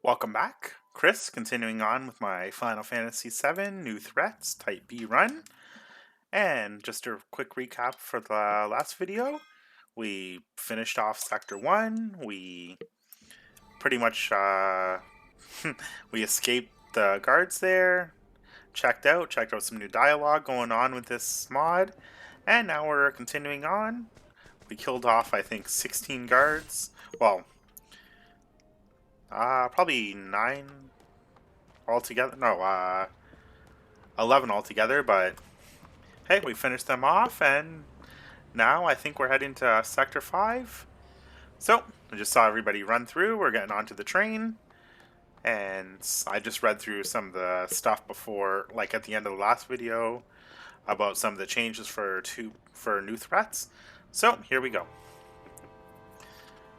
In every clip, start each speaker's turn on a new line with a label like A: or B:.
A: Welcome back. Chris, continuing on with my Final Fantasy VII New Threats Type B run. And just a quick recap for the last video. We finished off Sector 1. We pretty much we escaped the guards there. Checked out some new dialogue going on with this mod. And now we're continuing on. We killed off, I think, 16 guards. Well, probably 9 altogether. No, 11 altogether, but hey, we finished them off, and now I think we're heading to Sector 5. So, I just saw everybody run through. We're getting onto the train, and I just read through some of the stuff before, like at the end of the last video, about some of the changes for new threats. So, here we go.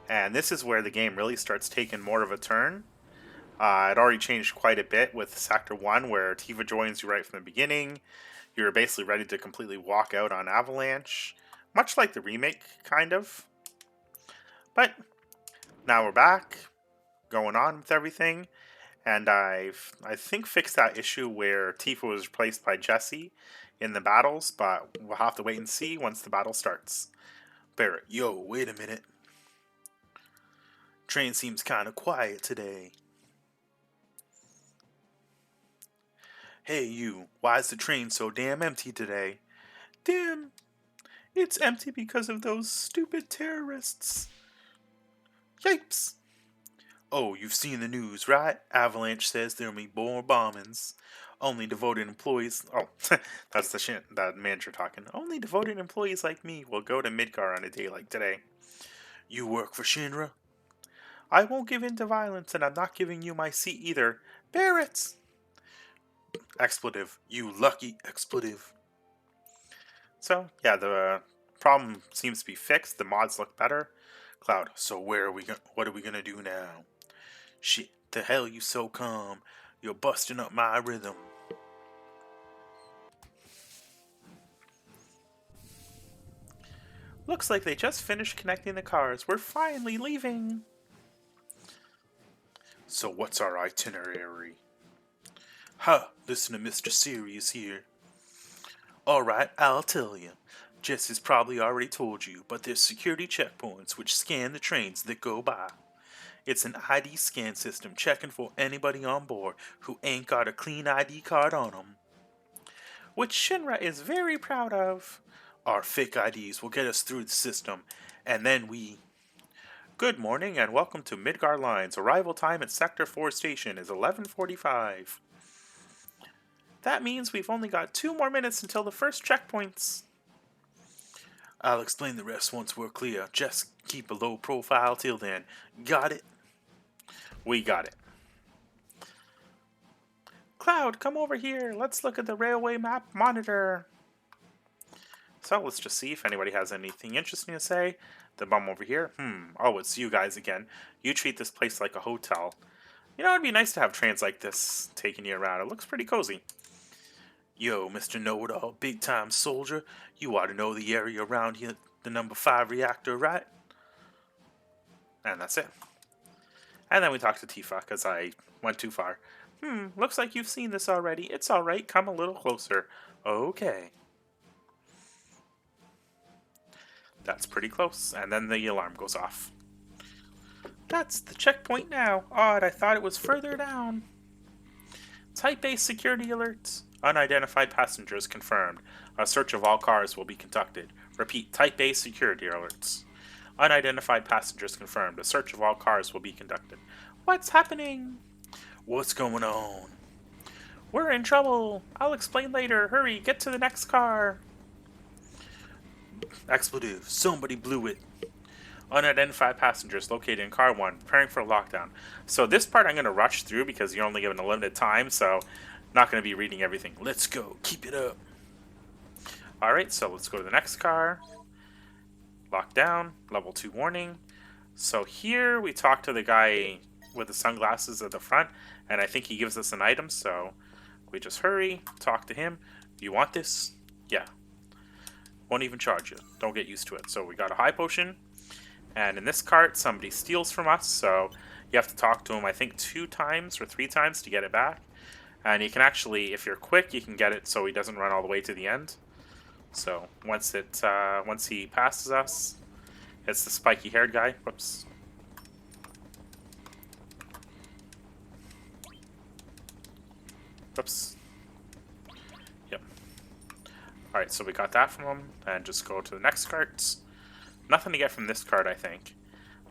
A: And this is where the game really starts taking more of a turn. It already changed quite a bit with Sector 1, where Tifa joins you right from the beginning. You're basically ready to completely walk out on Avalanche, much like the remake, kind of. But now we're back, going on with everything, and I think fixed that issue where Tifa was replaced by Jessie in the battles, but we'll have to wait and see once the battle starts. Barret, yo, wait a minute. Train seems kind of quiet today. Hey you, why is the train so damn empty today? Damn, it's empty because of those stupid terrorists. Yipes! Oh, you've seen the news, right? Avalanche says there'll be more bombings. Only devoted employees... Oh, that's the manager talking. Only devoted employees like me will go to Midgar on a day like today. You work for Shinra? I won't give in to violence, and I'm not giving you my seat either. Barret! Expletive. You lucky expletive. So, yeah, the problem seems to be fixed. The mods look better. Cloud, so what are we gonna do now? Shit, the hell you so calm? You're busting up my rhythm. Looks like they just finished connecting the cars. We're finally leaving. So what's our itinerary? Huh, listen to Mr. Serious here. Alright, I'll tell you. Jesse's probably already told you, but there's security checkpoints which scan the trains that go by. It's an ID scan system checking for anybody on board who ain't got a clean ID card on them. Which Shinra is very proud of. Our fake IDs will get us through the system, and then we... Good morning and welcome to Midgar Lines. Arrival time at Sector 4 station is 11:45. That means we've only got 2 more minutes until the first checkpoints. I'll explain the rest once we're clear. Just keep a low profile till then. Got it? We got it. Cloud, come over here. Let's look at the railway map monitor. So let's just see if anybody has anything interesting to say. The bum over here. Oh, it's you guys again. You treat this place like a hotel. You know, it'd be nice to have trains like this taking you around. It looks pretty cozy. Yo, Mr. Know-It-All, big-time soldier. You ought to know the area around here, the number 5 reactor, right? And that's it. And then we talk to Tifa, because I went too far. Looks like you've seen this already. It's alright, come a little closer. Okay. That's pretty close, and then the alarm goes off. That's the checkpoint now. Odd, I thought it was further down. Type-A security alerts. Unidentified passengers confirmed. A search of all cars will be conducted. Repeat, Type-A security alerts. Unidentified passengers confirmed. A search of all cars will be conducted. What's happening? What's going on? We're in trouble. I'll explain later. Hurry, get to the next car. Expletive. Somebody blew it. Unidentified passengers located in car 1, preparing for a lockdown. So this part I'm going to rush through because you're only given a limited time, so not going to be reading everything. Let's go. Keep it up. Alright, so let's go to the next car. Lockdown. Level 2 warning. So here we talk to the guy with the sunglasses at the front, and I think he gives us an item, so we just hurry, talk to him. Do you want this? Yeah. Won't even charge you. Don't get used to it. So we got a high potion. And in this cart, somebody steals from us, so You have to talk to him, I think, 2 times or 3 times to get it back. And you can actually, if you're quick, you can get it so he doesn't run all the way to the end. So once he passes us, it's the spiky-haired guy. Whoops. Whoops. Yep. Alright, so we got that from him, and just go to the next carts. Nothing to get from this cart, I think.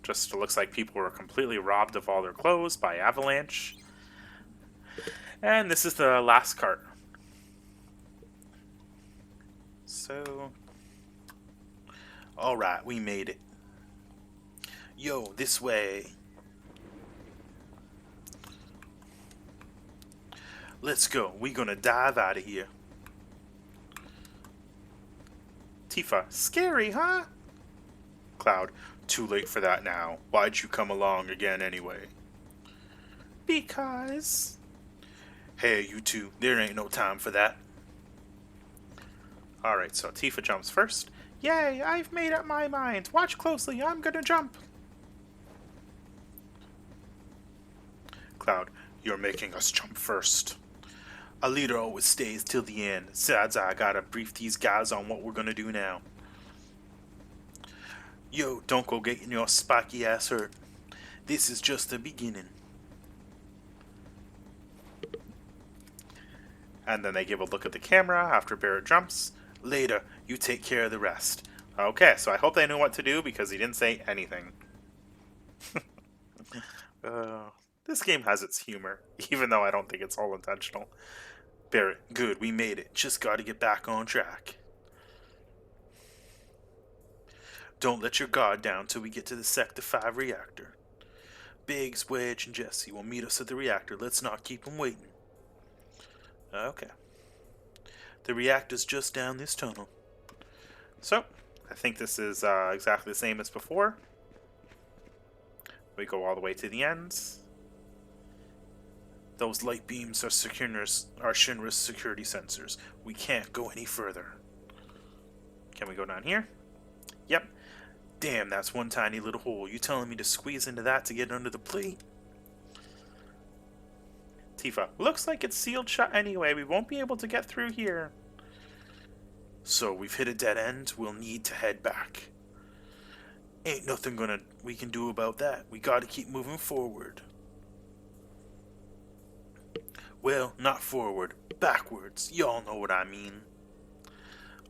A: Just looks like people were completely robbed of all their clothes by Avalanche. And this is the last cart. So... Alright, we made it. Yo, this way. Let's go. We're gonna dive out of here. Tifa, scary, huh? Cloud, too late for that now. Why'd you come along again anyway? Because... Hey, you two, there ain't no time for that. Alright, so Tifa jumps first. Yay, I've made up my mind. Watch closely, I'm gonna jump. Cloud, you're making us jump first. A leader always stays till the end. Besides, I gotta brief these guys on what we're gonna do now. Yo, don't go getting your spiky ass hurt. This is just the beginning. And then they give a look at the camera after Barret jumps. Later, you take care of the rest. Okay, so I hope they knew what to do because he didn't say anything. This game has its humor, even though I don't think it's all intentional. Barret, good, we made it. Just gotta get back on track. Don't let your guard down till we get to the Sector 5 reactor. Biggs, Wedge, and Jesse will meet us at the reactor. Let's not keep them waiting. Okay. The reactor's just down this tunnel. So, I think this is exactly the same as before. We go all the way to the end. Those light beams are Shinra's security sensors. We can't go any further. Can we go down here? Yep. Damn, that's one tiny little hole. You telling me to squeeze into that to get under the plate? Tifa, looks like it's sealed shut anyway. We won't be able to get through here. So we've hit a dead end. We'll need to head back. Ain't nothing we can do about that. We gotta keep moving forward. Well, not forward, backwards. Y'all know what I mean.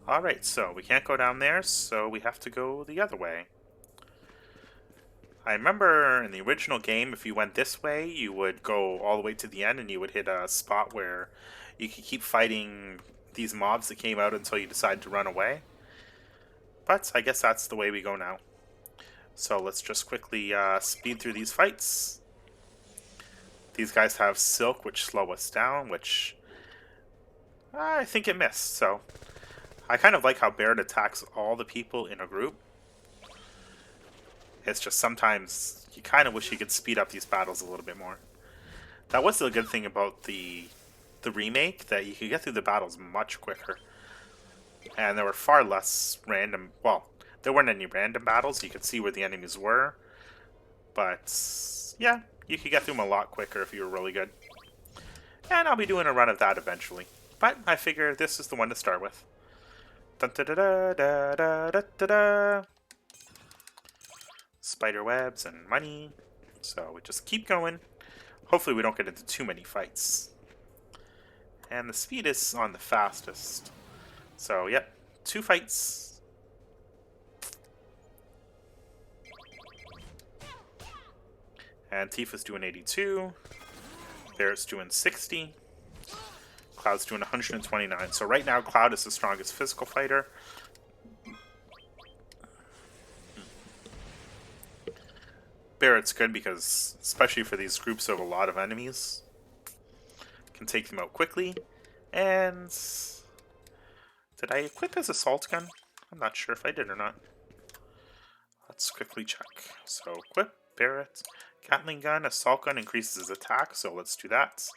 A: Alright, so we can't go down there, so we have to go the other way. I remember in the original game, if you went this way, you would go all the way to the end and you would hit a spot where you could keep fighting these mobs that came out until you decide to run away. But I guess that's the way we go now. So let's just quickly speed through these fights. These guys have silk, which slow us down, which I think it missed. So I kind of like how Barret attacks all the people in a group. It's just sometimes you kind of wish you could speed up these battles a little bit more. That was the good thing about the remake, that you could get through the battles much quicker. And there were far less random, well, there weren't any random battles. You could see where the enemies were. But yeah, you could get through them a lot quicker if you were really good. And I'll be doing a run of that eventually. But I figure this is the one to start with. Dun -da -da -da -da -da -da -da -da. Spider webs and money. So we just keep going. Hopefully we don't get into too many fights. And the speed is on the fastest. So yep, 2 fights. And Tifa's doing 82. Barret's doing 60. Cloud's doing 129. So right now, Cloud is the strongest physical fighter. Barret's good because, especially for these groups of a lot of enemies, can take them out quickly. And did I equip his assault gun? I'm not sure if I did or not. Let's quickly check. So equip Barret. Gatling gun, assault gun increases his attack, so let's do that.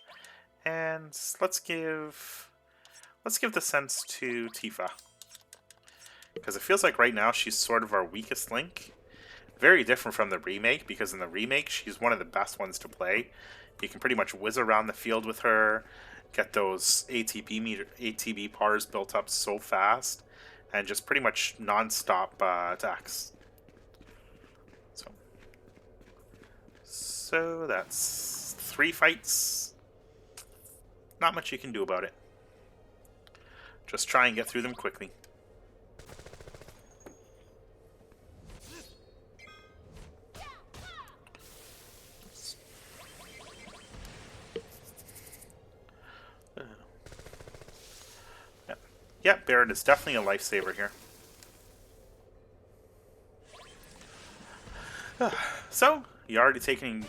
A: And let's give the sense to Tifa, because it feels like right now she's sort of our weakest link. Very different from the remake, because in the remake, she's one of the best ones to play. You can pretty much whiz around the field with her, get those ATB bars built up so fast, and just pretty much non-stop attacks. So that's 3 fights. Not much you can do about it. Just try and get through them quickly. Yeah, Barret is definitely a lifesaver here. So you're already taking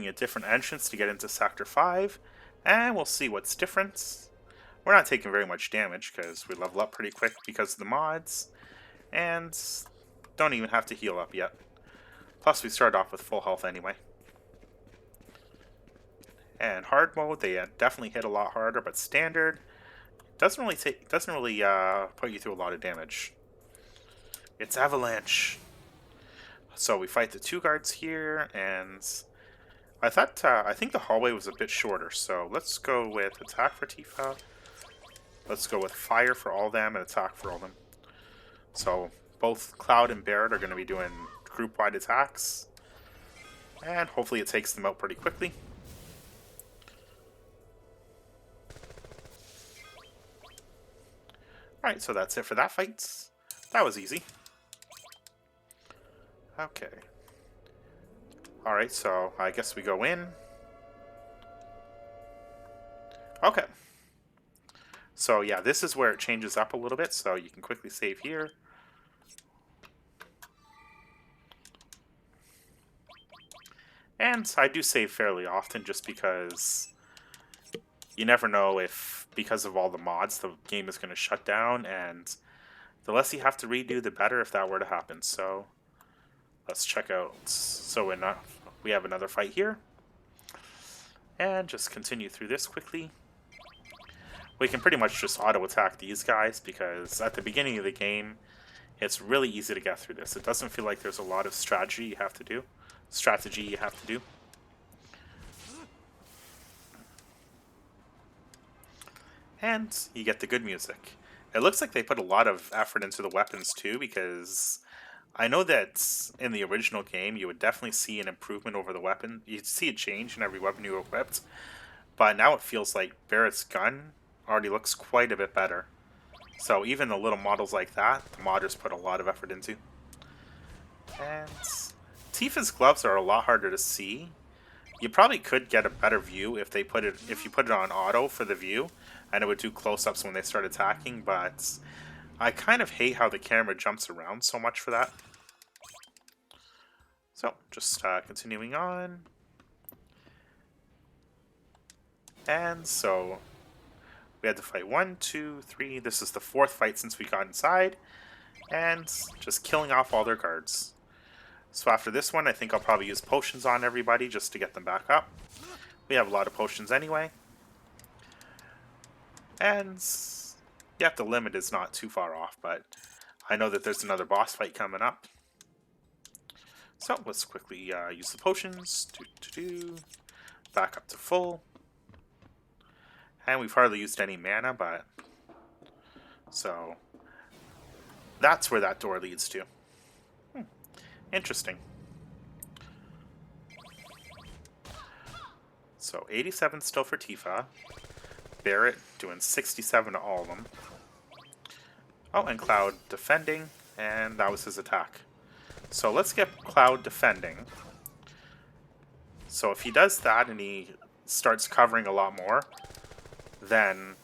A: a different entrance to get into Sector 5, and we'll see what's different. We're not taking very much damage because we level up pretty quick because of the mods, and don't even have to heal up yet. Plus we start off with full health anyway. And hard mode, they definitely hit a lot harder, but standard doesn't really put you through a lot of damage. It's Avalanche. So we fight the 2 guards here, and I think the hallway was a bit shorter. So let's go with attack for Tifa. Let's go with fire for all of them and attack for all of them. So both Cloud and Barret are going to be doing group-wide attacks, and hopefully it takes them out pretty quickly. Alright, so that's it for that fight. That was easy. Okay. Alright, so I guess we go in. Okay. So yeah, this is where it changes up a little bit, so you can quickly save here. And I do save fairly often just because you never know if, because of all the mods, the game is going to shut down, and the less you have to redo, the better if that were to happen. So let's check out. So we have another fight here, and just continue through this quickly. We can pretty much just auto attack these guys because at the beginning of the game, it's really easy to get through this. It doesn't feel like there's a lot of strategy you have to do. And you get the good music. It looks like they put a lot of effort into the weapons too, because I know that in the original game you would definitely see an improvement over the weapon. You'd see a change in every weapon you equipped, but now it feels like Barret's gun already looks quite a bit better. So even the little models like that, the modders put a lot of effort into. And Tifa's gloves are a lot harder to see. You probably could get a better view if you put it on auto for the view, and it would do close-ups when they start attacking, but I kind of hate how the camera jumps around so much for that. So, just continuing on. And so, we had to fight 1, 2, 3. This is the 4th fight since we got inside, and just killing off all their guards. So after this one, I think I'll probably use potions on everybody just to get them back up. We have a lot of potions anyway. And yeah, the limit is not too far off, but I know that there's another boss fight coming up. So let's quickly use the potions. Back up to full. And we've hardly used any mana, but so that's where that door leads to. Interesting. So 87 still for Tifa. Barret doing 67 to all of them. Oh, and Cloud defending, and that was his attack. So let's get Cloud defending. So if he does that and he starts covering a lot more, then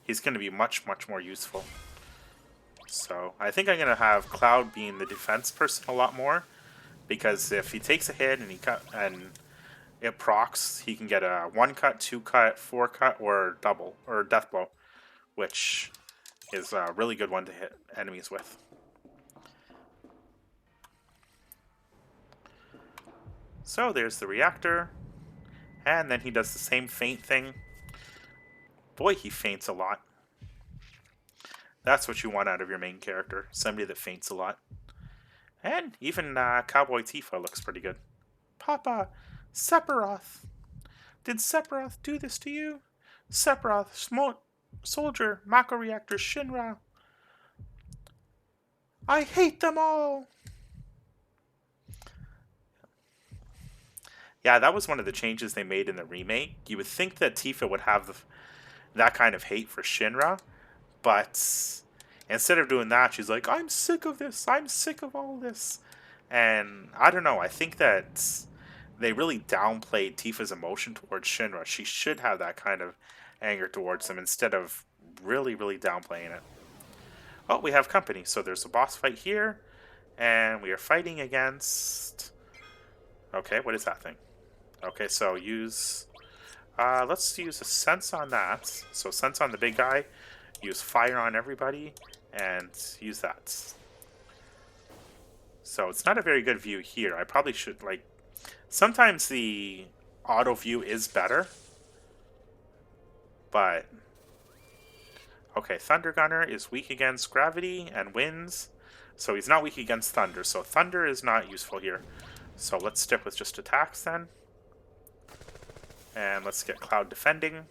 A: he's going to be much, much more useful. So I think I'm going to have Cloud being the defense person a lot more, because if he takes a hit and it procs, he can get a 1 cut, 2 cut, 4 cut, or double, or death blow, which is a really good one to hit enemies with. So there's the reactor, and then he does the same feint thing. Boy, he feints a lot. That's what you want out of your main character, somebody that feints a lot. And even Cowboy Tifa looks pretty good. Papa, Sephiroth. Did Sephiroth do this to you? Sephiroth, Soldier, Mako Reactor, Shinra. I hate them all! Yeah, that was one of the changes they made in the remake. You would think that Tifa would have that kind of hate for Shinra, but instead of doing that, she's like, I'm sick of this. I'm sick of all this. And I don't know. I think that they really downplayed Tifa's emotion towards Shinra. She should have that kind of anger towards him instead of really, really downplaying it. Oh, we have company. So there's a boss fight here, and we are fighting against... Okay, what is that thing? Okay, so use... let's use a sense on that. So sense on the big guy, use fire on everybody, and use that. So it's not a very good view here. I probably should, like... Sometimes the auto view is better, but... Okay, Thunder Gunner is weak against gravity and winds, so he's not weak against thunder. So thunder is not useful here. So let's stick with just attacks then. And let's get Cloud defending.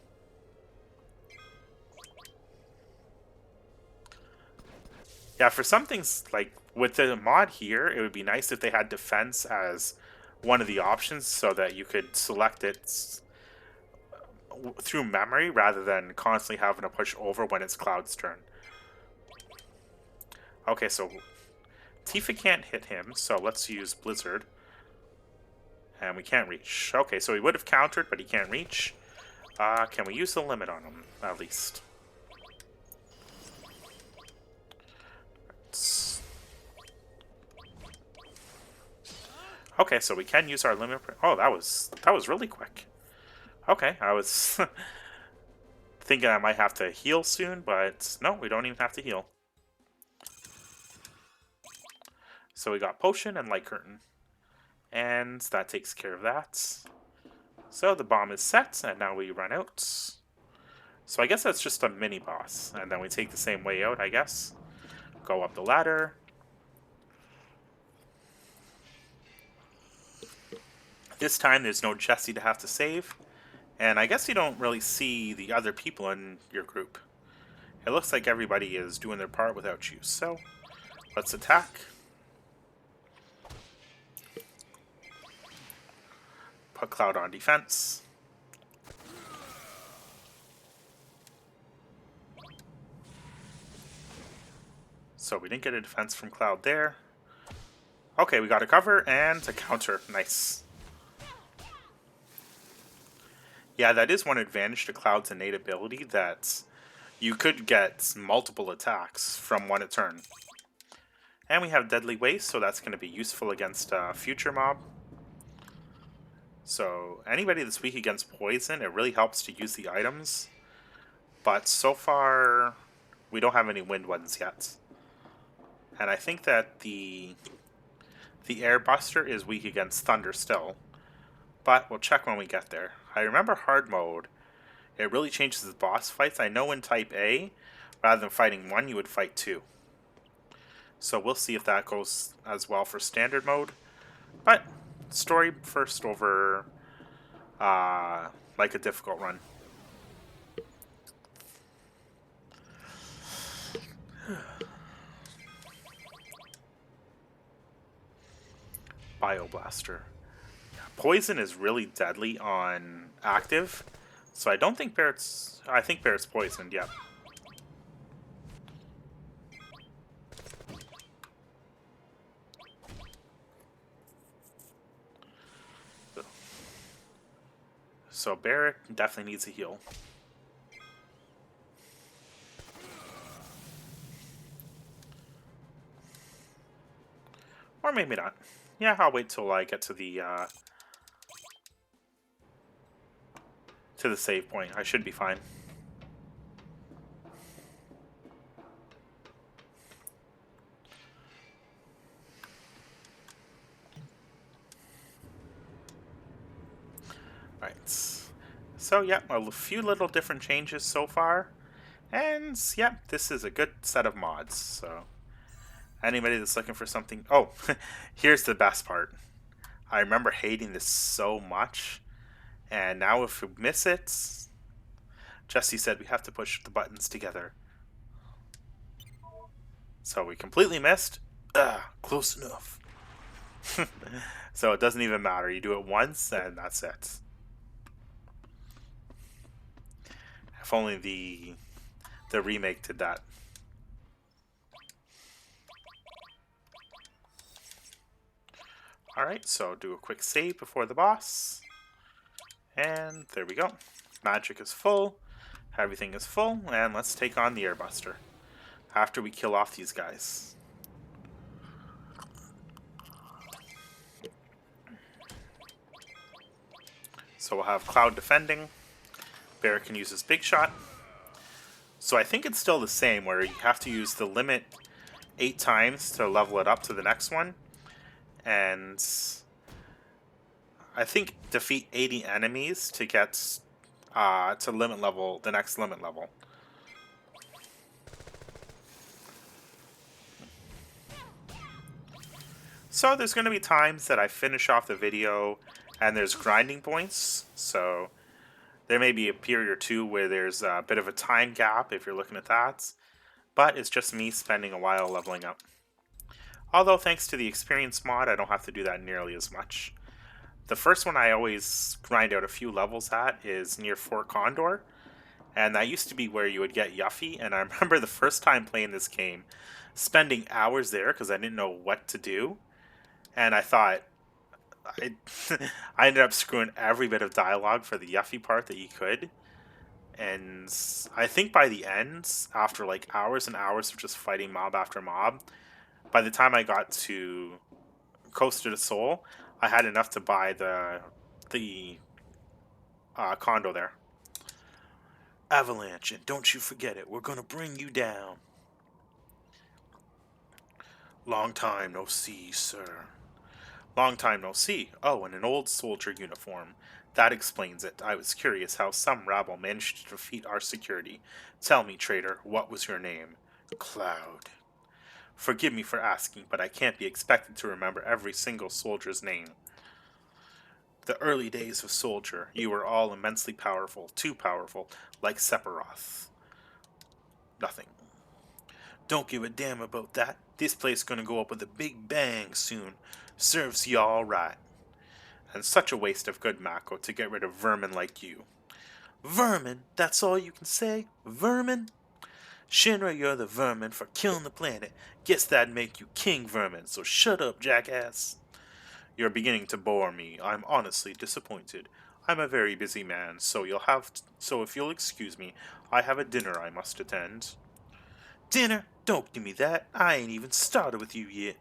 A: Yeah, for some things, like with the mod here, it would be nice if they had defense as one of the options so that you could select it through memory rather than constantly having to push over when it's Cloud's turn. Okay, so Tifa can't hit him, so let's use Blizzard. And we can't reach. Okay, so he would have countered, but he can't reach. Can we use the limit on him, at least? Okay, so we can use our limit. Oh, that was really quick. Okay, I was thinking I might have to heal soon, but no, we don't even have to heal. So we got Potion and Light Curtain. And that takes care of that. So the bomb is set, and now we run out. So I guess that's just a mini-boss. And then we take the same way out, I guess. Go up the ladder. This time there's no Jessie to have to save. And I guess you don't really see the other people in your group. It looks like everybody is doing their part without you. So let's attack. Put Cloud on defense. So we didn't get a defense from Cloud there. Okay, we got a cover and a counter. Nice. Yeah, that is one advantage to Cloud's innate ability, that you could get multiple attacks from one a turn. And we have Deadly Waste, so that's going to be useful against a future mob. So anybody that's weak against poison, it really helps to use the items. But so far, we don't have any wind ones yet. And I think that the Airbuster is weak against thunder still. But we'll check when we get there. I remember hard mode, it really changes the boss fights. I know in type A, rather than fighting one, you would fight two. So we'll see if that goes as well for standard mode. But story first over like a difficult run. Bioblaster. Poison is really deadly on active, so I don't think Barret's... I think Barret's poisoned, yeah. So Barret definitely needs a heal. Or maybe not. Yeah, I'll wait till I get to the save point. I should be fine. Right. So, yeah, a few little different changes so far. And, yeah, this is a good set of mods. So, Anybody that's looking for something... Oh, here's the best part. I remember hating this so much. And now if we miss it... Jesse said we have to push the buttons together. So we completely missed. Close enough. So it doesn't even matter. You do it once and that's it. If only the remake did that. Alright, so do a quick save before the boss. And there we go. Magic is full. Everything is full. And let's take on the Airbuster. After we kill off these guys. So we'll have Cloud defending. Barret can use his big shot. So I think it's still the same, where you have to use the limit 8 times to level it up to the next one. And I think defeat 80 enemies to get to limit level, the next limit level. So there's going to be times that I finish off the video and there's grinding points. So there may be a period or two where there's a bit of a time gap if you're looking at that. But it's just me spending a while leveling up. Although thanks to the experience mod, I don't have to do that nearly as much. The first one I always grind out a few levels at is near Fort Condor. And that used to be where you would get Yuffie. And I remember the first time playing this game, spending hours there because I didn't know what to do. And I thought, I ended up screwing every bit of dialogue for the Yuffie part that you could. And I think by the end, after like hours and hours of just fighting mob after mob, by the time I got to Coast of the Soul, I had enough to buy the condo there. Avalanche, and don't you forget it, we're gonna bring you down. Long time no see, sir. Long time no see. Oh, and an old soldier uniform. That explains it. I was curious how some rabble managed to defeat our security. Tell me, traitor, what was your name? Cloud. Forgive me for asking, but I can't be expected to remember every single soldier's name. The early days of Soldier, you were all immensely powerful, too powerful, like Sephiroth. Nothing. Don't give a damn about that. This place gonna go up with a big bang soon. Serves you all right. And such a waste of good Mako to get rid of vermin like you. Vermin? That's all you can say? Vermin? Shinra, you're the vermin for killing the planet. Guess that'd make you king vermin, so shut up, jackass. You're beginning to bore me. I'm honestly disappointed. I'm a very busy man, so if you'll excuse me, I have a dinner I must attend. Dinner? Don't give me that. I ain't even started with you yet.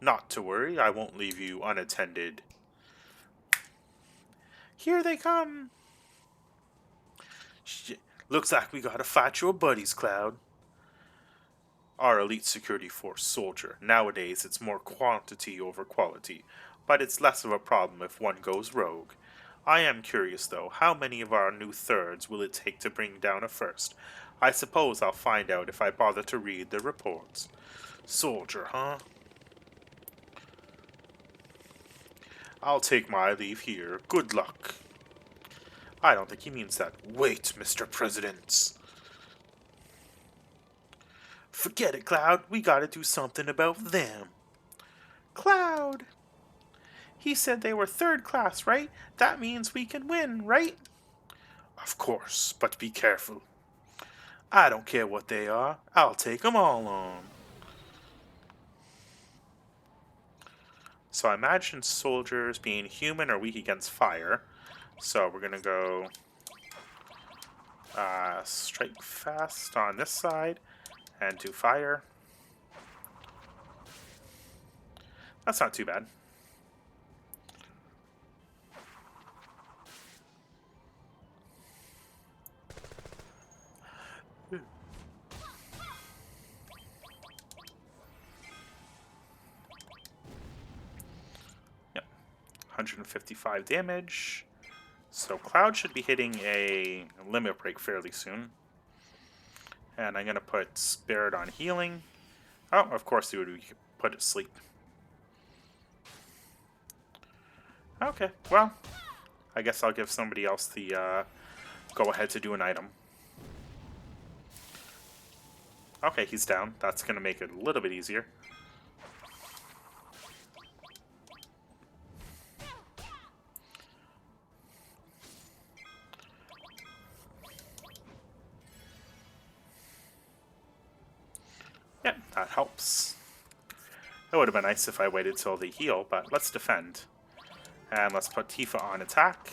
A: Not to worry, I won't leave you unattended. Here they come. Shit. Looks like we gotta fight your buddies, Cloud. Our elite security force, Soldier. Nowadays, it's more quantity over quality, but it's less of a problem if one goes rogue. I am curious, though, how many of our new thirds will it take to bring down a first? I suppose I'll find out if I bother to read the reports. Soldier, huh? I'll take my leave here. Good luck. I don't think he means that. Wait, Mr. President. Forget it, Cloud. We gotta do something about them. Cloud! He said they were third class, right? That means we can win, right? Of course, but be careful. I don't care what they are. I'll take them all on. So I imagine soldiers being human are weak against fire. So we're going to go strike fast on this side and do fire. That's not too bad. Yep, 155 damage. So Cloud should be hitting a limit break fairly soon. And I'm going to put Barret on healing. Oh, of course he would be put to sleep. Okay, well, I guess I'll give somebody else the go-ahead to do an item. Okay, he's down. That's going to make it a little bit easier. Yep, that helps. It would have been nice if I waited till they heal, but let's defend. And let's put Tifa on attack.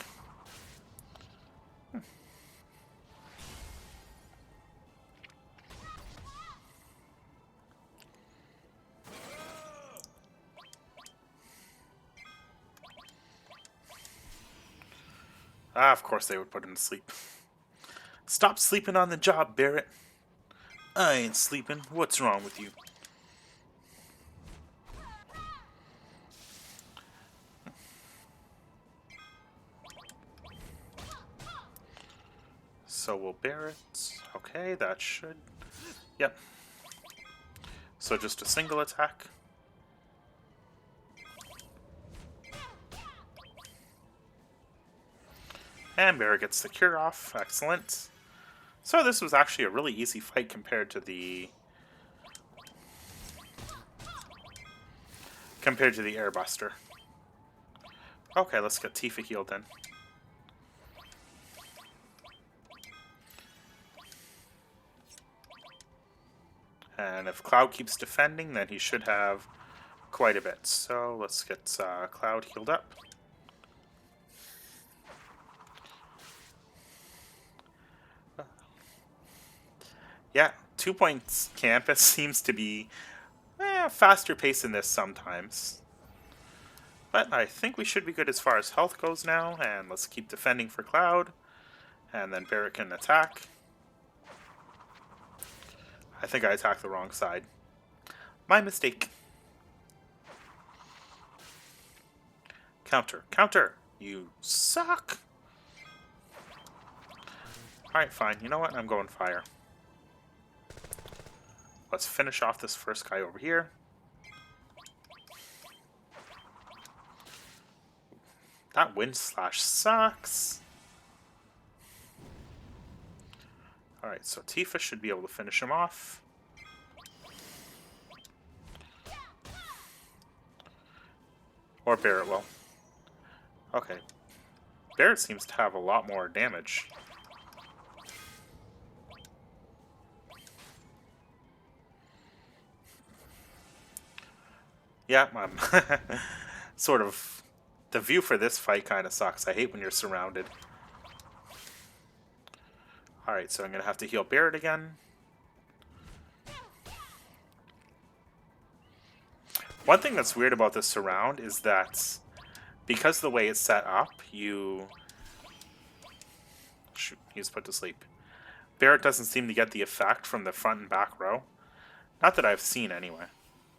A: Ah, of course they would put him to sleep. Stop sleeping on the job, Barret. I ain't sleeping. What's wrong with you? So we'll Barret. Okay, that should... Yep. So just a single attack. And Barret gets the cure off. Excellent. So this was actually a really easy fight compared to the Airbuster. Okay, let's get Tifa healed then. And if Cloud keeps defending, then he should have quite a bit. So let's get Cloud healed up. Yeah, 2 points campus seems to be faster pace in this sometimes. But I think we should be good as far as health goes now, and let's keep defending for Cloud. And then Barret can attack. I think I attacked the wrong side. My mistake. Counter. Counter! You suck! Alright, fine. You know what? I'm going fire. Let's finish off this first guy over here. That wind slash sucks. Alright, so Tifa should be able to finish him off. Or Barret will. Okay. Barret seems to have a lot more damage. Yeah, sort of. The view for this fight kind of sucks. I hate when you're surrounded. Alright, so I'm going to have to heal Barret again. One thing that's weird about this surround is that because of the way it's set up, you... Shoot, he's put to sleep. Barret doesn't seem to get the effect from the front and back row. Not that I've seen anyway.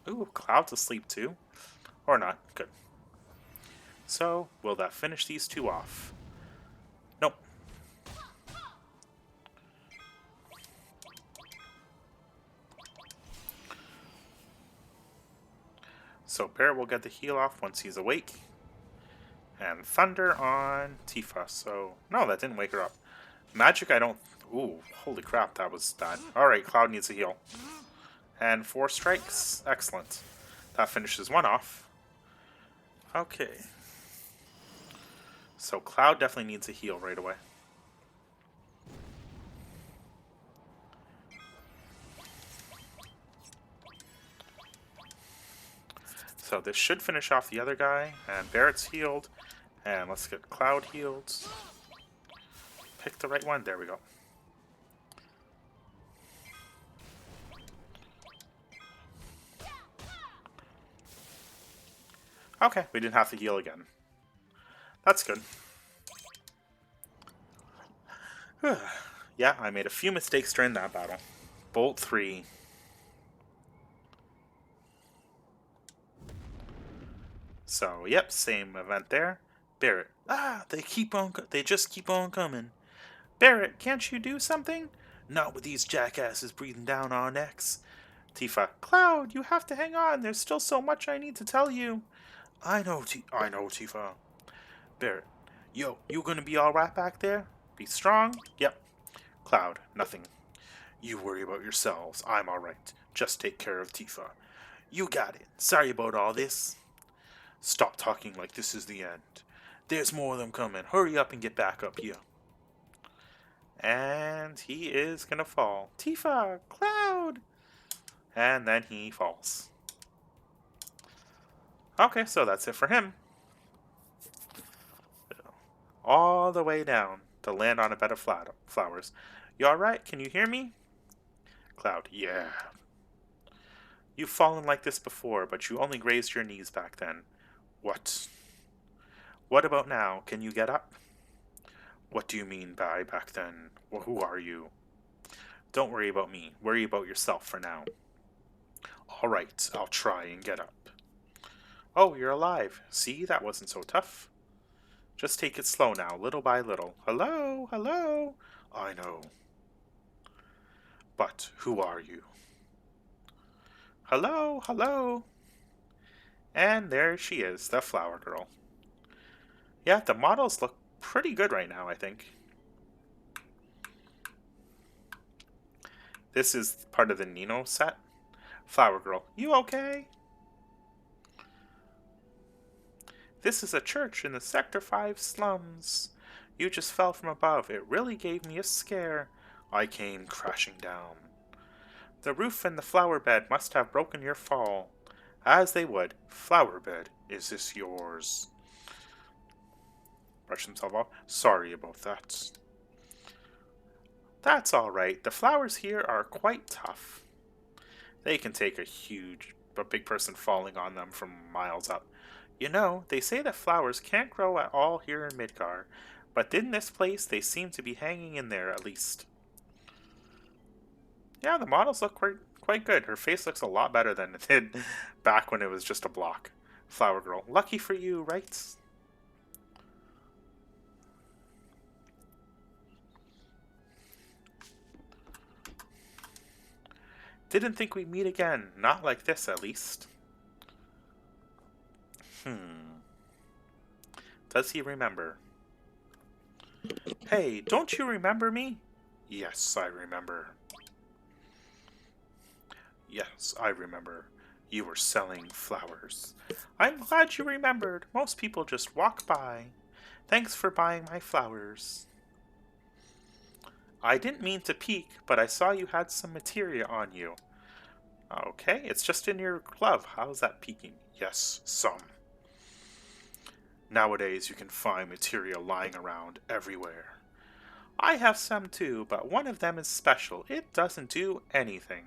A: Ooh, Cloud's asleep too. Or not. Good. So, will that finish these two off? Nope. So Barret will get the heal off once he's awake. And Thunder on Tifa. So, no, that didn't wake her up. Magic, I don't... Ooh, holy crap, that was bad. Alright, Cloud needs a heal. And 4 strikes. Excellent. That finishes one off. Okay. So Cloud definitely needs a heal right away. So this should finish off the other guy. And Barret's healed. And let's get Cloud healed. Pick the right one. There we go. Okay, we didn't have to heal again. That's good. Yeah, I made a few mistakes during that battle. Bolt 3. So, yep, same event there. Barret. Ah, they just keep on coming. Barret, can't you do something? Not with these jackasses breathing down our necks. Tifa, Cloud, you have to hang on. There's still so much I need to tell you. I know, Tifa. Barret, yo, you gonna be alright back there? Be strong? Yep. Cloud, nothing. You worry about yourselves. I'm alright. Just take care of Tifa. You got it. Sorry about all this. Stop talking like this is the end. There's more of them coming. Hurry up and get back up here. And he is gonna fall. Tifa! Cloud! And then he falls. Okay, so that's it for him. All the way down to land on a bed of flowers. You alright? Can you hear me? Cloud, yeah. You've fallen like this before, but you only grazed your knees back then. What? What about now? Can you get up? What do you mean by back then? Well, who are you? Don't worry about me. Worry about yourself for now. Alright, I'll try and get up. Oh, you're alive. See, that wasn't so tough. Just take it slow now, little by little. Hello, hello. I know. But who are you? Hello, hello. And there she is, the flower girl. Yeah, the models look pretty good right now, I think. This is part of the Nino set. Flower girl, you okay? This is a church in the Sector 5 slums. You just fell from above. It really gave me a scare. I came crashing down. The roof and the flower bed must have broken your fall. As they would. Flower bed, is this yours? Brush himself off. Sorry about that. That's alright. The flowers here are quite tough. They can take a big person falling on them from miles up. You know, they say that flowers can't grow at all here in Midgar, but in this place they seem to be hanging in there at least. Yeah, the models look quite good. Her face looks a lot better than it did back when it was just a block. Flower girl, lucky for you, right? Didn't think we'd meet again. Not like this, at least. Does he remember? Hey, don't you remember me? Yes, I remember. Yes, I remember. You were selling flowers. I'm glad you remembered. Most people just walk by. Thanks for buying my flowers. I didn't mean to peek, but I saw you had some materia on you. Okay, it's just in your glove. How's that peeking? Yes, some. Nowadays you can find material lying around everywhere. I have some too, but one of them is special. It doesn't do anything.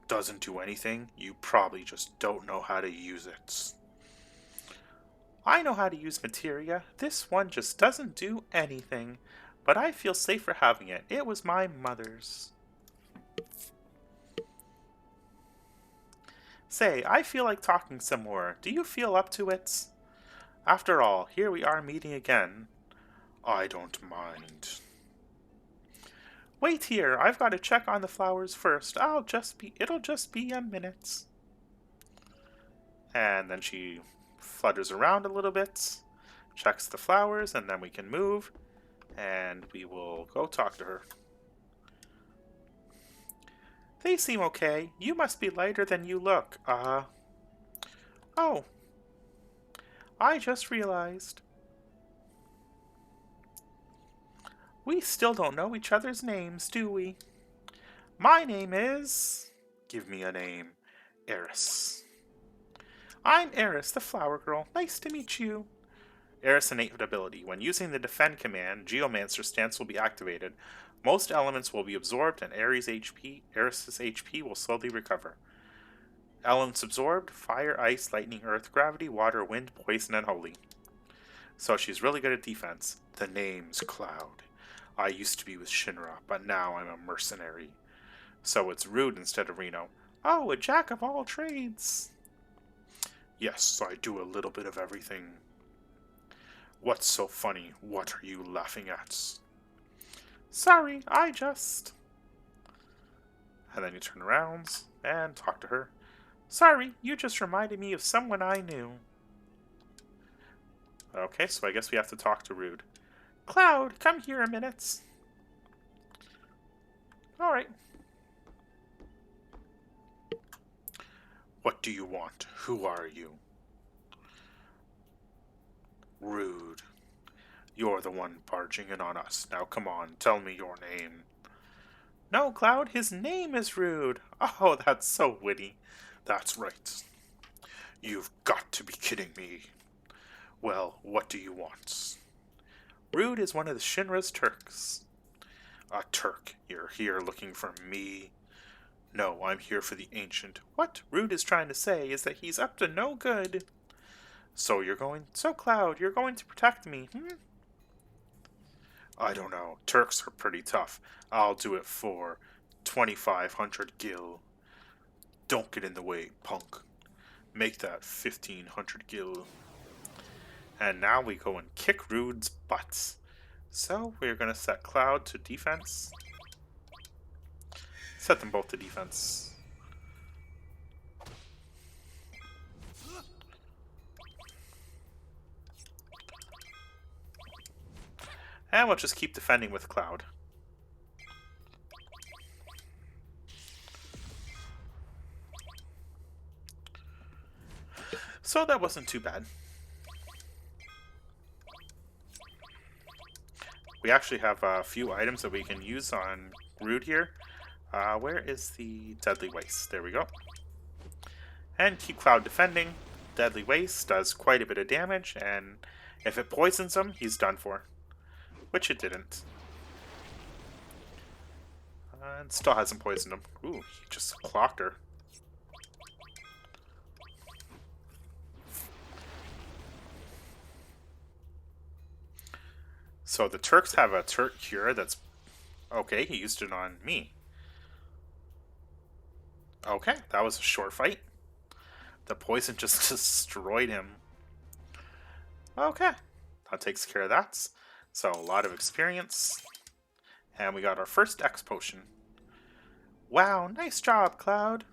A: Doesn't do anything? You probably just don't know how to use it. I know how to use materia. This one just doesn't do anything. But I feel safer having it. It was my mother's. Say, I feel like talking some more. Do you feel up to it? After all, here we are meeting again. I don't mind. Wait here, I've got to check on the flowers first. It'll just be a minute. And then she flutters around a little bit, checks the flowers, and then we can move, and we will go talk to her. They seem okay. You must be lighter than you look. Oh. I just realized. We still don't know each other's names, do we? My name is... Give me a name. AERIS. I'm AERIS, the flower girl. Nice to meet you. AERIS innate ability. When using the defend command, Geomancer stance will be activated. Most elements will be absorbed and AERIS' HP will slowly recover. Elements absorbed: fire, ice, lightning, earth, gravity, water, wind, poison, and holy. So she's really good at defense. The name's Cloud. I used to be with Shinra, but now I'm a mercenary. So it's Rude instead of Reno. Oh, a jack of all trades. Yes, I do a little bit of everything. What's so funny? What are you laughing at? Sorry, I just... And then you turn around and talk to her. Sorry, you just reminded me of someone I knew. Okay, so I guess we have to talk to Rude. Cloud, come here a minute. Alright. What do you want? Who are you? Rude. You're the one barging in on us. Now come on, tell me your name. No, Cloud, his name is Rude. Oh, that's so witty. That's right. You've got to be kidding me. Well, what do you want? Rude is one of the Shinra's Turks. A Turk? You're here looking for me? No, I'm here for the Ancient. What Rude is trying to say is that he's up to no good. So Cloud, you're going to protect me, I don't know. Turks are pretty tough. I'll do it for 2,500 gil. Don't get in the way, punk. Make that 1,500 gil. And now we go and kick Rude's butts. So we're going to set Cloud to defense. Set them both to defense. And we'll just keep defending with Cloud. So that wasn't too bad. We actually have a few items that we can use on Rude here. Where is the Deadly Waste? There we go. And keep Cloud defending. Deadly Waste does quite a bit of damage, and if it poisons him, he's done for. Which it didn't. And still hasn't poisoned him. Ooh, he just clocked her. So the Turks have a Turk cure that's... Okay, he used it on me. Okay, that was a short fight. The poison just destroyed him. Okay, that takes care of that. So a lot of experience. And we got our first X potion. Wow, nice job, Cloud.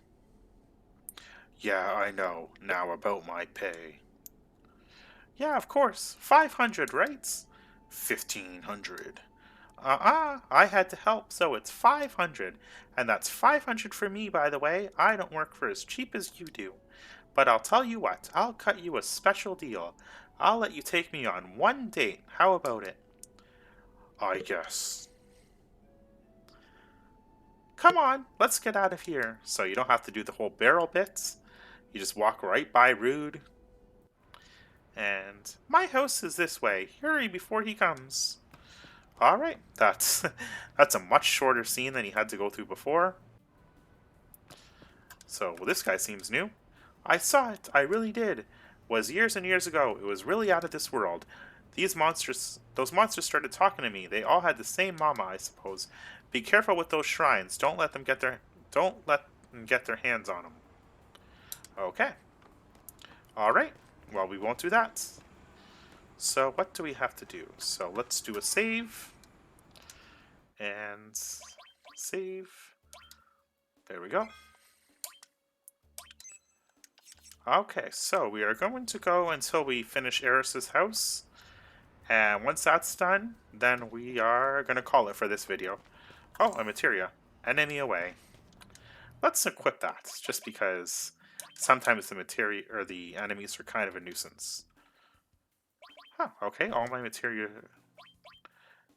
A: Yeah, I know. Now about my pay. Yeah, of course. 500, right? 1,500. I had to help, so it's 500. And that's 500 for me, by the way. I don't work for as cheap as you do. But I'll tell you what, I'll cut you a special deal. I'll let you take me on one date. How about it? I guess. Come on, let's get out of here. So you don't have to do the whole barrel bits. You just walk right by Rude. And my house is this way. Hurry before he comes. Alright, that's a much shorter scene than he had to go through before. So, well, this guy seems new. I saw it, I really did. Was years and years ago. It was really out of this world. Those monsters started talking to me. They all had the same mama, I suppose. Be careful with those shrines. Don't let them get their hands on them. Okay. Alright. Well, we won't do that. So what do we have to do? So let's do a save. And save. There we go. Okay, so we are going to go until we finish AERIS' house. And once that's done, then we are going to call it for this video. Oh, a materia. Enemy away. Let's equip that, just because sometimes the materia or the enemies are kind of a nuisance. Huh, okay, all my materia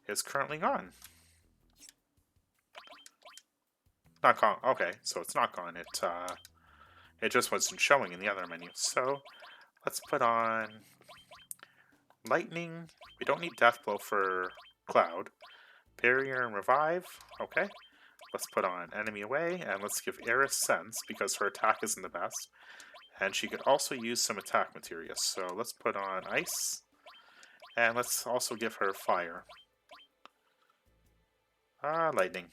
A: is currently gone. Not gone. Okay, so it's not gone. It just wasn't showing in the other menu. So let's put on lightning. We don't need death blow for Cloud. Barrier and revive. Okay. Let's put on enemy away, and let's give AERIS sense because her attack isn't the best. And she could also use some attack materia. So let's put on ice. And let's also give her fire. Lightning.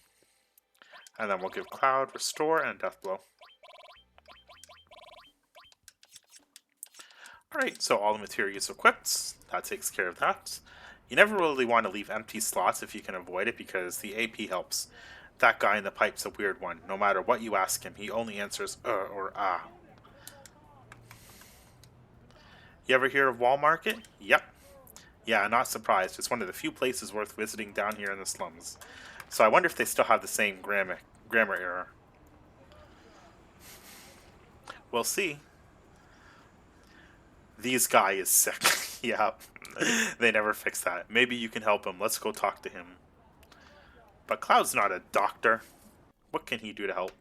A: And then we'll give Cloud restore and death blow. Alright, so all the materia is equipped. That takes care of that. You never really want to leave empty slots if you can avoid it because the AP helps. That guy in the pipe's a weird one. No matter what you ask him, he only answers or ah. You ever hear of Wall Market? Yep. Yeah, not surprised. It's one of the few places worth visiting down here in the slums. So I wonder if they still have the same grammar error. We'll see. These guy is sick. Yeah, they never fix that. Maybe you can help him. Let's go talk to him. But Cloud's not a doctor. What can he do to help?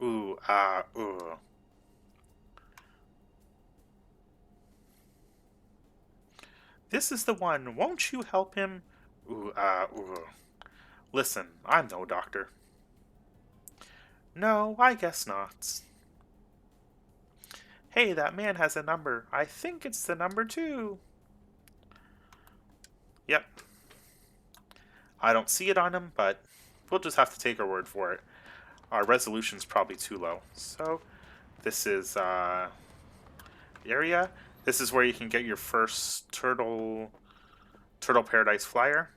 A: Ooh. This is the one. Won't you help him? Ooh. Listen, I'm no doctor. No, I guess not. Hey, that man has a number. I think it's the number 2. Yep. I don't see it on him, but we'll just have to take our word for it. Our resolution's probably too low. So, this is the area. This is where you can get your first Turtle Paradise flyer.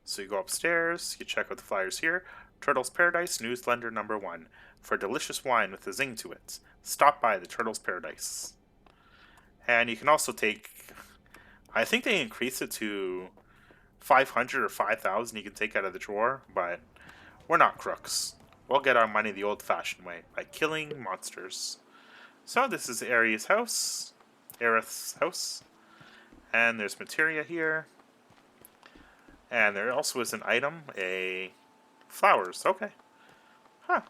A: So you go upstairs, you check out the flyers here. Turtle's Paradise, Newslender number 1. For delicious wine with a zing to it. Stop by the Turtle's Paradise. And you can also take, I think they increased it to 500 or 5,000 you can take out of the drawer, but we're not crooks. We'll get our money the old-fashioned way, by killing monsters. So this is AERIS' house. And there's materia here. And there also is an item, flowers. Okay. Huh.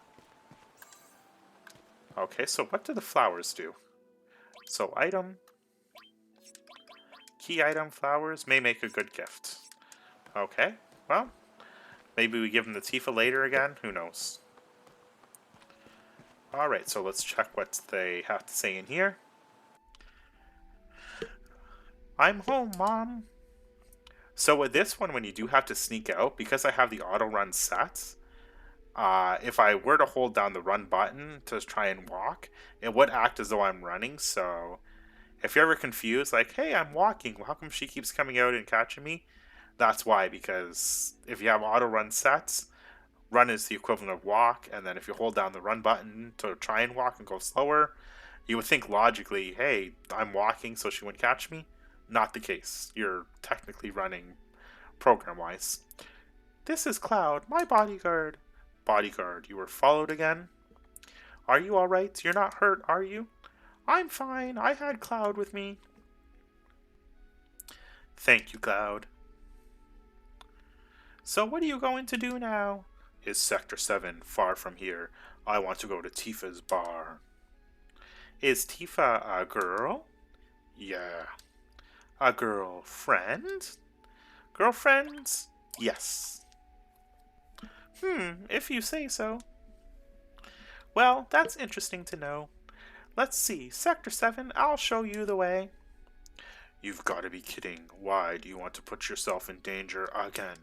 A: Okay, so what do the flowers do? So item, key item, flowers, may make a good gift. Okay, well, maybe we give them the Tifa later again, who knows. Alright, so let's check what they have to say in here. I'm home, Mom. So with this one, when you do have to sneak out, because I have the auto run set, if I were to hold down the run button to try and walk, it would act as though I'm running. So if you're ever confused, like, hey, I'm walking, how come she keeps coming out and catching me? That's why, because if you have auto run sets, run is the equivalent of walk, and then if you hold down the run button to try and walk and go slower, you would think logically, hey, I'm walking so she wouldn't catch me. Not the case. You're technically running program-wise. This is Cloud, my bodyguard. Bodyguard, you were followed again? Are you alright? You're not hurt, are you? I'm fine. I had Cloud with me. Thank you, Cloud. So what are you going to do now? Is Sector 7 far from here? I want to go to Tifa's bar. Is Tifa a girl? Yeah. A girlfriend? Girlfriends? Yes. If you say so. Well, that's interesting to know. Let's see, Sector 7, I'll show you the way. You've got to be kidding. Why do you want to put yourself in danger again?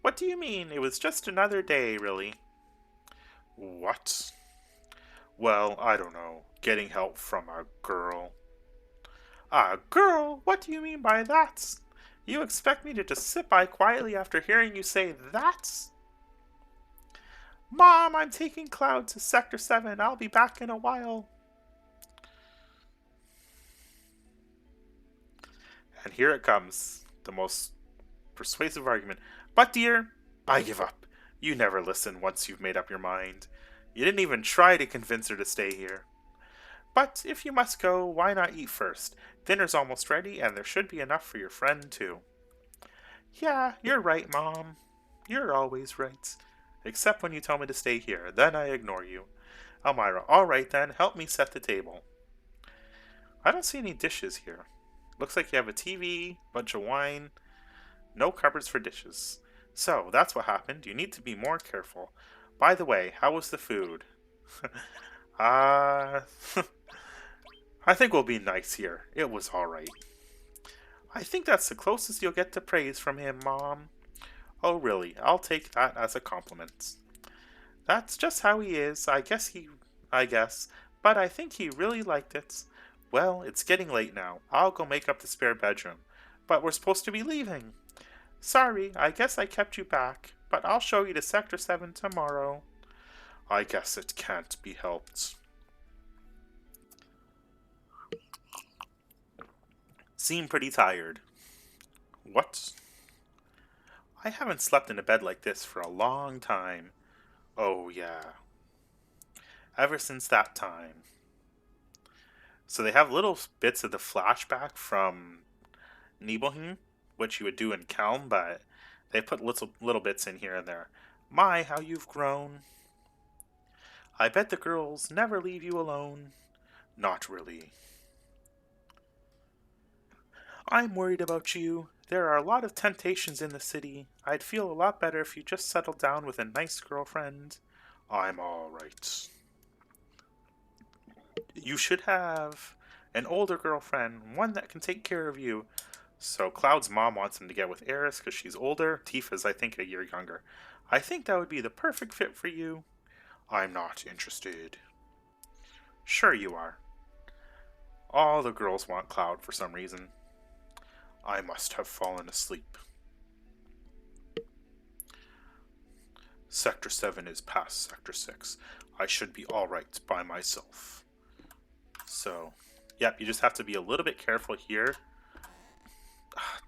A: What do you mean? It was just another day, really. What? Well, I don't know. Getting help from a girl. A girl? What do you mean by that? You expect me to just sit by quietly after hearing you say that? Mom, I'm taking Cloud to Sector 7. I'll be back in a while. And here it comes. The most persuasive argument. But dear, I give up. You never listen once you've made up your mind. You didn't even try to convince her to stay here. But if you must go, why not eat first? Dinner's almost ready, and there should be enough for your friend, too. Yeah, you're right, Mom. You're always right. Except when you tell me to stay here. Then I ignore you. Elmira, all right then, help me set the table. I don't see any dishes here. Looks like you have a TV, bunch of wine, no cupboards for dishes. So, that's what happened. You need to be more careful. By the way, how was the food? I think we'll be nice here. It was alright. I think that's the closest you'll get to praise from him, Mom. Oh, really? I'll take that as a compliment. That's just how he is. I guess. But I think he really liked it. Well, it's getting late now. I'll go make up the spare bedroom. But we're supposed to be leaving. Sorry, I guess I kept you back, but I'll show you to Sector 7 tomorrow. I guess it can't be helped. Seem pretty tired. What? I haven't slept in a bed like this for a long time. Oh, yeah. Ever since that time. So they have little bits of the flashback from Nibelheim, which you would do in Kelm, but they put little bits in here and there. My, how you've grown. I bet the girls never leave you alone. Not really. I'm worried about you. There are a lot of temptations in the city. I'd feel a lot better if you just settled down with a nice girlfriend. I'm alright. You should have an older girlfriend, one that can take care of you. So Cloud's mom wants him to get with AERIS because she's older. Tifa's, I think, a year younger. I think that would be the perfect fit for you. I'm not interested. Sure you are. All the girls want Cloud for some reason. I must have fallen asleep. Sector 7 is past Sector 6. I should be alright by myself. So, yep, you just have to be a little bit careful here.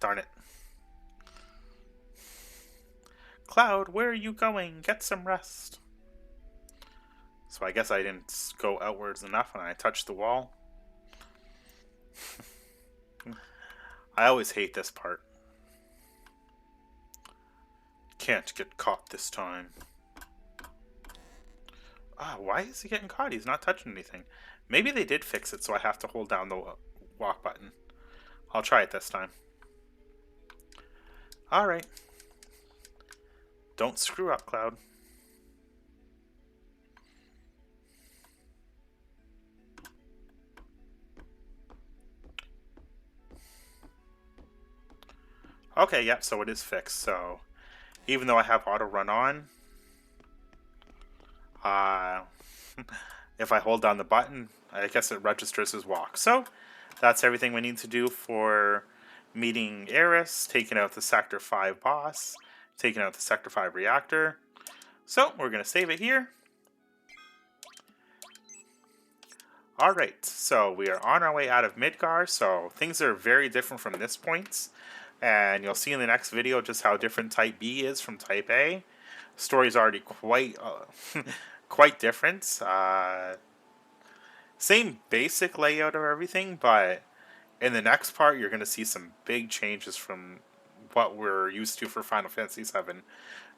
A: Darn it. Cloud, where are you going? Get some rest. So I guess I didn't go outwards enough when I touched the wall. I always hate this part. Can't get caught this time. Why is he getting caught? He's not touching anything. Maybe they did fix it so I have to hold down the walk button. I'll try it this time. Alright. Don't screw up, Cloud. Okay, yep, so it is fixed. So, even though I have auto run on, if I hold down the button, I guess it registers as walk. So, that's everything we need to do for meeting AERIS, taking out the Sector 5 boss, taking out the Sector 5 reactor. So, we're going to save it here. Alright, so we are on our way out of Midgar, so things are very different from this point. And you'll see in the next video just how different Type B is from Type A. Story's already quite quite different. Same basic layout of everything, but in the next part you're going to see some big changes from what we're used to for Final Fantasy VII.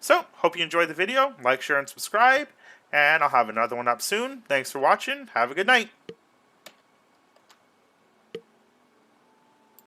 A: So, hope you enjoyed the video. Like, share, and subscribe. And I'll have another one up soon. Thanks for watching. Have a good night.